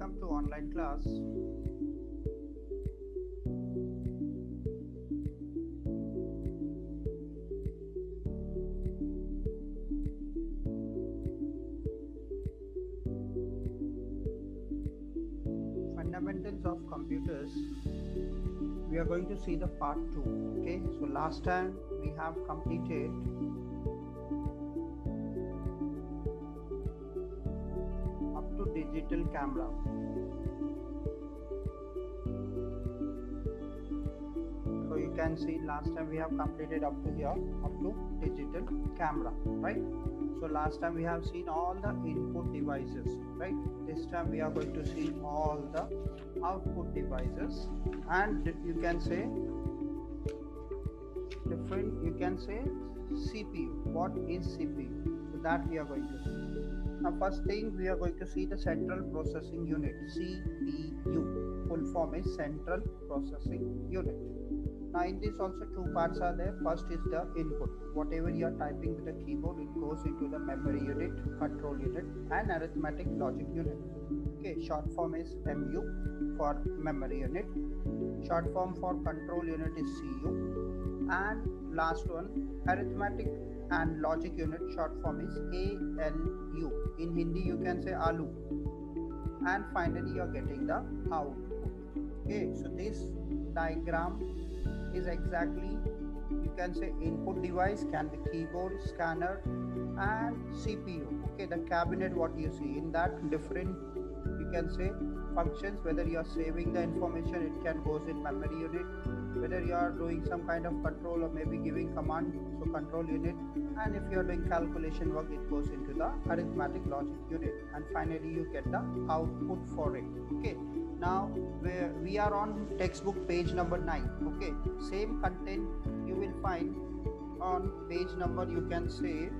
Welcome to online class. Fundamentals of computers. We are going to see the part 2. Okay, so last time we have completed up to digital camera. So you can see last time we have completed up to here, up to digital camera, right? So last time we have seen all the input devices, right? This time we are going to see all the output devices, and you can say different, you can say CPU. What is CPU? So that we are going to see. Now first thing we are going to see the central processing unit, CPU. Full form is central processing unit. Now in this also two parts are there. First is the input. Whatever you are typing with the keyboard, it goes into the memory unit, control unit, and arithmetic logic unit. Okay, short form is MU for memory unit. Short form for control unit is CU. And last one, arithmetic and logic unit, short form is ALU. In Hindi you can say ALU. And finally you are getting the output. Okay, so this diagram is exactly, you can say, input device can be keyboard, scanner, and CPU. Okay, the cabinet what you see in that different, you can say, functions. Whether you are saving the information, it can goes in memory unit. Whether you are doing some kind of control or maybe giving command, so control unit. And if you are doing calculation work, it goes into the arithmetic logic unit. And finally you get the output for it. Okay, now we are on textbook page number 9. Okay, same content you will find on page number, you can say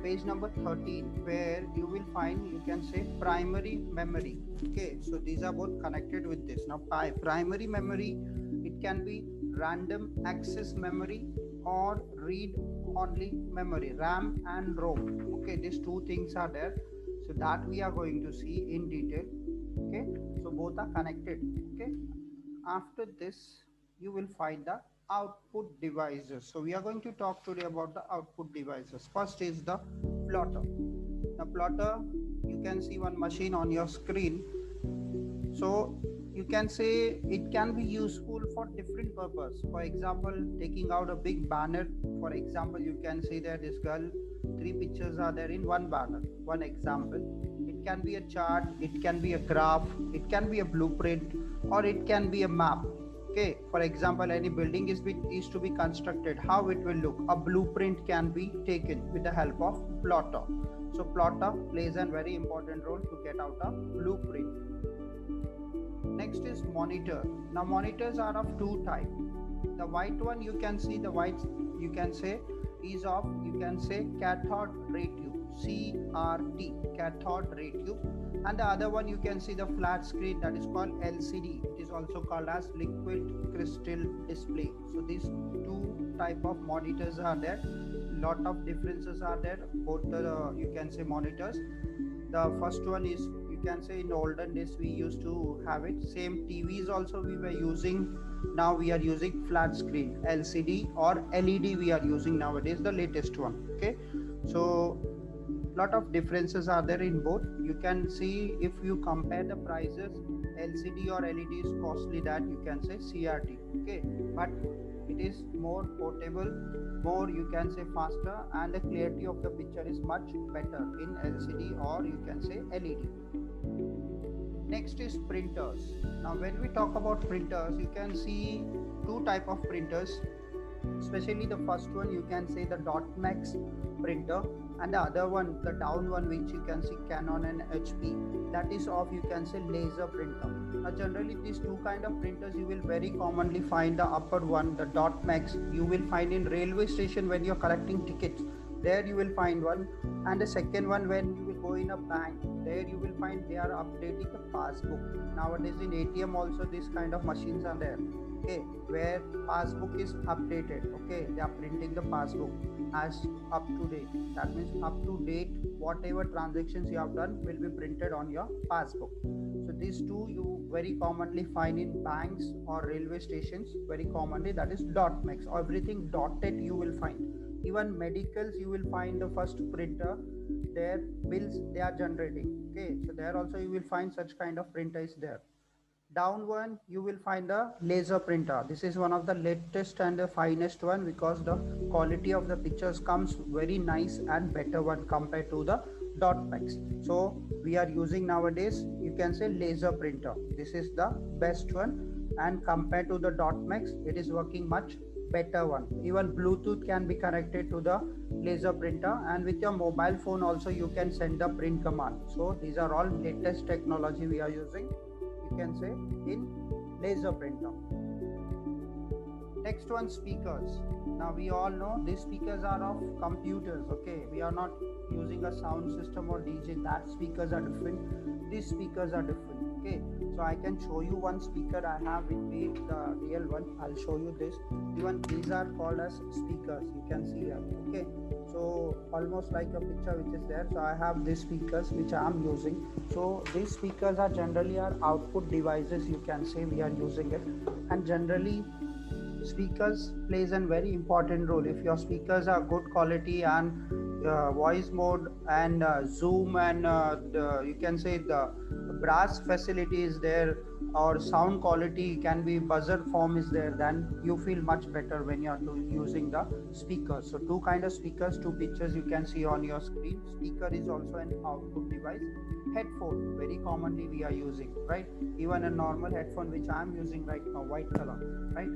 page number 13, where you will find, you can say, primary memory. Okay, so these are both connected with this. Now primary memory, it can be random access memory or read only memory, RAM and ROM. Okay, these two things are there, so that we are going to see in detail. Okay, so both are connected. Okay, after this you will find the output devices. So we are going to talk today about the output devices. First is the plotter. The plotter, you can see one machine on your screen. So you can say it can be useful for different purpose. For example, taking out a big banner. For example, you can see that this girl, 3 pictures are there in one banner. One example. It can be a chart, it can be a graph, it can be a blueprint, or it can be a map. Okay, for example, any building is to be constructed, how it will look, a blueprint can be taken with the help of plotter. So plotter plays a very important role to get out a blueprint. Next is monitor. Now monitors are of two types. The white one, you can see the white, you can say, is of, you can say, cathode ray tube, CRT, cathode ray tube. And the other one, you can see the flat screen, that is called LCD. It is also called as liquid crystal display. So these two type of monitors are there. Lot of differences are there, both the, you can say, monitors. The first one is, you can say, in olden days we used to have it. Same TVs also we were using. Now we are using flat screen, LCD or LED we are using nowadays, the latest one. Okay, so lot of differences are there in both. You can see, if you compare the prices, LCD or LED is costly, that you can say CRT. Okay, but it is more portable, more, you can say, faster, and the clarity of the picture is much better in LCD or you can say LED. Next is printers. Now when we talk about printers, you can see two type of printers. Especially the first one, you can say the dot max printer, and the other one, the down one, which you can see Canon and HP, that is of, you can say, laser printer. Now generally these two kind of printers you will very commonly find. The upper one, the dot max, you will find in railway station when you're collecting tickets, there you will find one. And the second one, when you will go in a bank, there you will find they are updating the passbook. Nowadays in ATM also this kind of machines are there. Okay, where passbook is updated. Okay, they are printing the passbook. as up to date. That means up to date, whatever transactions you have done will be printed on your passbook. So these two you very commonly find in banks or railway stations. Very commonly, that is dot max. Everything dotted you will find. Even medicals you will find the first printer. Their bills they are generating. Okay, so there also you will find such kind of printer is there. Down one you will find the laser printer. This is one of the latest and the finest one because the quality of the pictures comes very nice and better one compared to the dot max. So we are using nowadays, you can say, laser printer. This is the best one, and compared to the dot max it is working much better one. Even Bluetooth can be connected to the laser printer, and with your mobile phone also you can send the print command. So these are all latest technology we are using, you can say, in laser printer. Next one, speakers. Now we all know these speakers are of computers. Okay, we are not using a sound system or DJ. That speakers are different, these speakers are different. Okay, so I can show you one speaker I have with me, the real one. I'll show you this. Even these are called as speakers, you can see here. Okay, so almost like a picture which is there. So I have these speakers which I am using. So these speakers are generally our output devices, you can say, we are using it. And generally speakers plays a very important role. If your speakers are good quality and voice mode and zoom and you can say the brass facility is there, or sound quality can be buzzer form is there, then you feel much better when you are using the speakers. So two kind of speakers, two pictures you can see on your screen. Speaker is also an output device. Headphone very commonly we are using, right? Even a normal headphone which I am using right now, white color, right?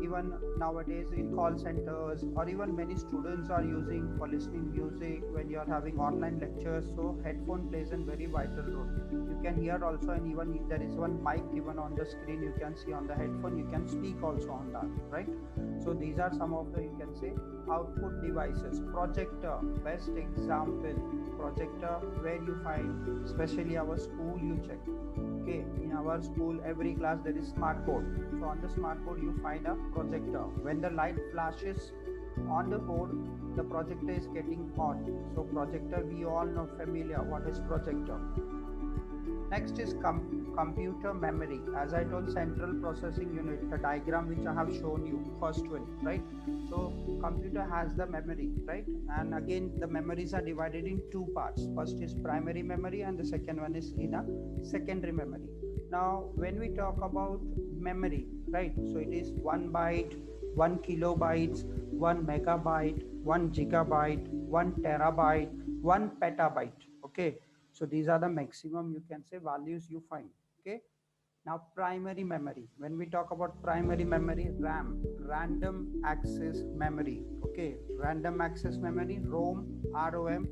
Even nowadays in call centers, or even many students are using for listening music when you are having online lectures. So headphone plays a very vital role. You can hear also, and even if there is one mic given on the screen, you can see on the headphone, you can speak also on that, right? So these are some of the, you can say, output devices. Projector, best example. Projector where you find, especially our school you check. Okay, in our school every class there is smart board. So on the smart board you find a projector. When the light flashes on the board, the projector is getting on. So projector, we all know familiar what is projector. Next is computer memory. As I told, central processing unit, the diagram which I have shown you, first one, right? So computer has the memory, right? And again the memories are divided in two parts. First is primary memory and the second one is in a secondary memory. Now when we talk about memory, right, so it is 1 byte, 1 kilobytes, 1 megabyte, 1 gigabyte, 1 terabyte, 1 petabyte. Okay, so these are the maximum, you can say, values you find. Okay, now primary memory. When we talk about primary memory, RAM, random access memory. Okay, random access memory, ROM, ROM,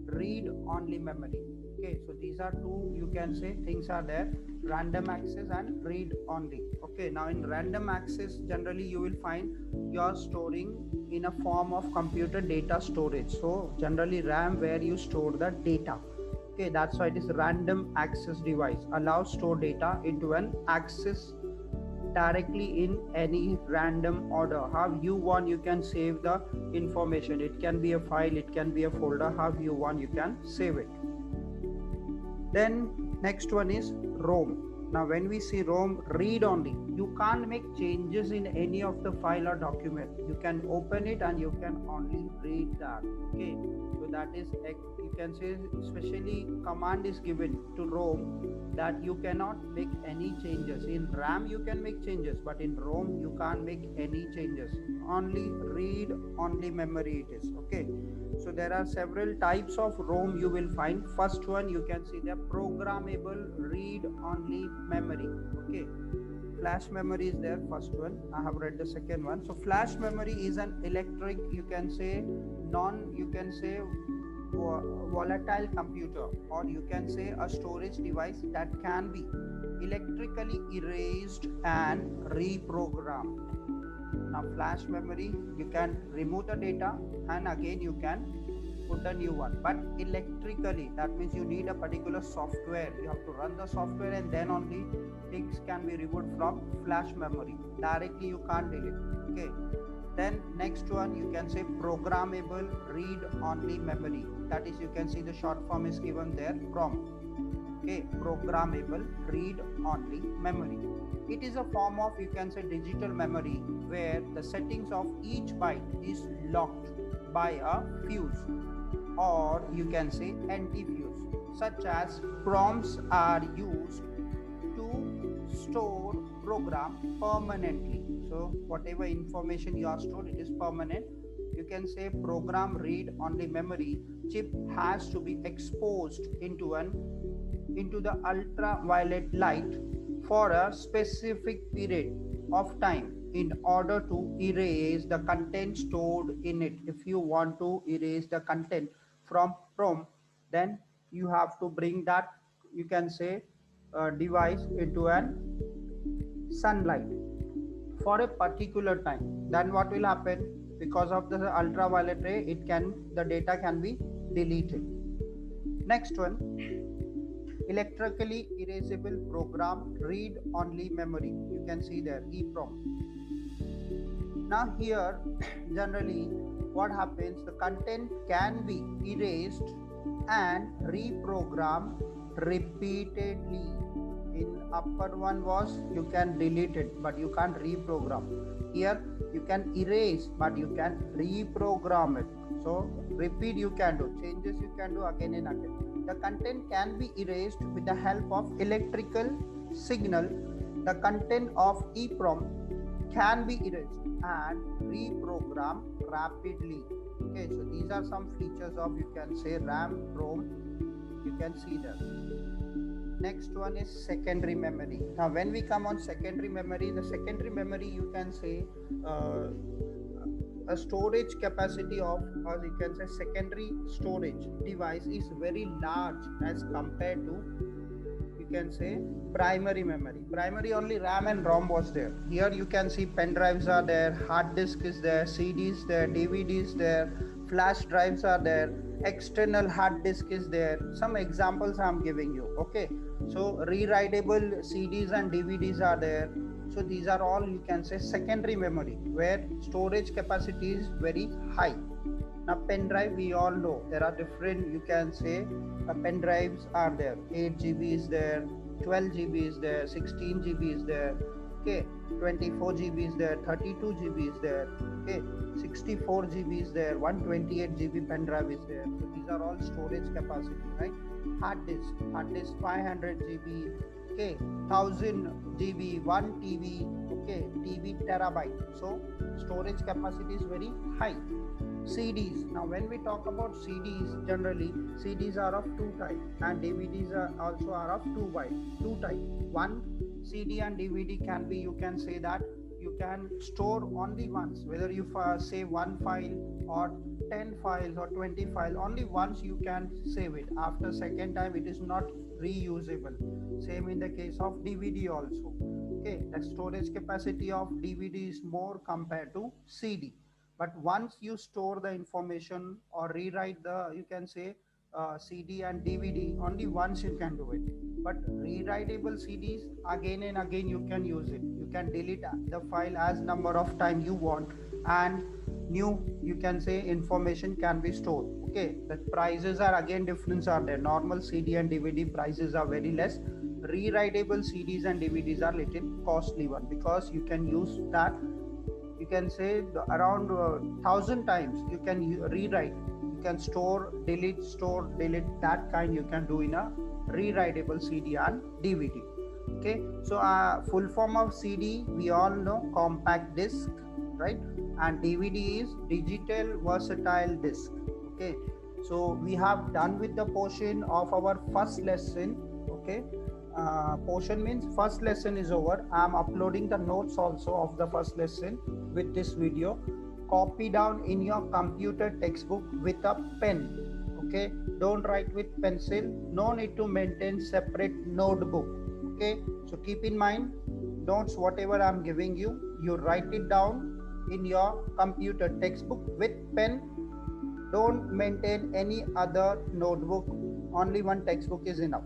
read only memory. Okay, so these are two, you can say, things are there, random access and read only. Okay, now in random access generally you will find you're storing in a form of computer data storage. So generally RAM, where you store the data. Okay, that's why it is random access device, allows store data into an access directly in any random order. How you want, you can save the information. It can be a file, it can be a folder, how you want you can save it. Then next one is ROM. Now when we see ROM, read only. You can't make changes in any of the file or document. You can open it and you can only read that. Okay, so that is, you can say, especially command is given to ROM that you cannot make any changes. In RAM you can make changes, but in ROM you can't make any changes. Only read only memory it is. Okay, so there are several types of ROM you will find. First one, you can see the programmable read only memory. Okay, flash memory is there, first one. I have read the second one. So flash memory is an electric, you can say, volatile computer, or you can say a storage device that can be electrically erased and reprogrammed. Now flash memory, you can remove the data and again you can put a new one, but electrically, that means you need a particular software. You have to run the software and then only things can be removed from flash memory. Directly you can't delete. Okay, Then next one you can say programmable read-only memory. That is, you can see the short form is given there, PROM. Okay, programmable read-only memory. It is a form of, you can say, digital memory where the settings of each byte is locked by a fuse, or you can say anti-fuse, such as prompts are used to store program permanently. So whatever information you are stored, it is permanent. You can say program read only memory chip has to be exposed into the ultraviolet light for a specific period of time in order to erase the content stored in it. If you want to erase the content from PROM, then you have to bring that, you can say, device into an sunlight for a particular time. Then what will happen? Because of the ultraviolet ray, the data can be deleted. Next one, electrically erasable program read only memory. You can see there, EEPROM. Now here generally what happens, the content can be erased and reprogrammed repeatedly. In upper one was you can delete it but you can't reprogram. Here you can erase but you can reprogram it. So repeat you can do, changes you can do again and again. The content can be erased with the help of electrical signal. The content of EEPROM can be erased and reprogrammed rapidly. Okay, so these are some features of, you can say, RAM, ROM. You can see that. Next one is secondary memory. Now when we come on secondary memory, the secondary memory, you can say, a storage capacity of, or you can say secondary storage device is very large as compared to, you can say, primary memory. Primary only RAM and ROM was there. Here you can see pen drives are there, hard disk is there, CDs there, DVDs there, flash drives are there, external hard disk is there. Some examples I'm giving you. Okay, so rewritable CDs and DVDs are there. So these are all, you can say, secondary memory where storage capacity is very high. Now pen drive, we all know there are different, you can say, pen drives are there. 8 GB is there, 12 GB is there, 16 GB is there, okay, 24 GB is there, 32 GB is there, okay, 64 GB is there, 128 GB pen drive is there. So these are all storage capacity, right? Hard disk 500 GB, okay, 1000 GB, 1 TB, okay, TB terabyte. So storage capacity is very high. CDs. Now when we talk about CDs, generally CDs are of two types and DVDs also are of two types. One, CD and DVD can be, you can say that you can store only once, whether you save one file or 10 files or 20 files, only once you can save it. After second time it is not reusable. Same in the case of DVD also. Okay, the storage capacity of DVD is more compared to CD. But once you store the information or rewrite the, you can say, CD and DVD, only once you can do it. But rewritable CDs, again and again you can use it. You can delete the file as number of time you want, and new, you can say, information can be stored. Okay, the prices are again difference are there. Normal CD and DVD prices are very less. Rewritable CDs and DVDs are little costly one, because you can use that, you can say, around 1000 times you can rewrite, you can store delete, that kind you can do in a rewritable CD and DVD. Okay, so full form of CD we all know, compact disc, right? And DVD is digital versatile disc. Okay, so we have done with the portion of our first lesson. Okay, portion means first lesson is over. I am uploading the notes also of the first lesson with this video. Copy down in your computer textbook with a pen. Okay, don't write with pencil. No need to maintain separate notebook. Okay, so keep in mind, notes whatever I am giving you, you write it down in your computer textbook with pen. Don't maintain any other notebook. Only one textbook is enough.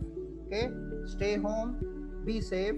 Okay, stay home, be safe.